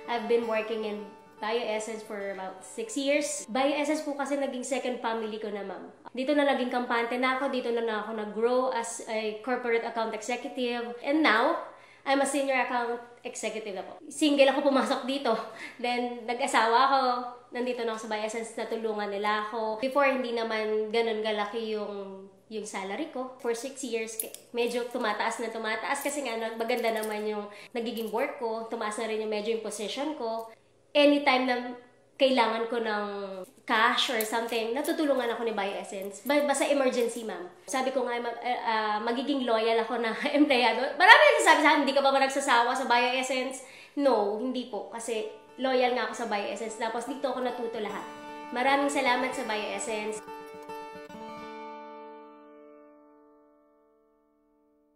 I've been working in BioEssence for about 6 years. BioEssence po kasi naging second family ko na, ma'am. Dito na naging kampante na ako, dito na ako nag-grow as a corporate account executive. And now, I'm a senior account executive na po. Single ako pumasok dito. Then, nag-asawa ako. Nandito na ako sa BioEssence, natulungan nila ako. Before, hindi naman ganun galaki yung salary ko. For 6 years, medyo tumataas na tumataas kasi nga maganda naman yung nagiging work ko. Tumaas na rin yung medyo yung position ko. Anytime na kailangan ko ng cash or something, natutulungan ako ni BioEssence. Basta emergency, ma'am. Sabi ko nga, magiging loyal ako na empleyado. Marami nagsasabi sa akin, hindi ka ba nagsasawa sa BioEssence? No, hindi po. Kasi loyal nga ako sa BioEssence. Tapos dito ako natuto lahat. Maraming salamat sa BioEssence.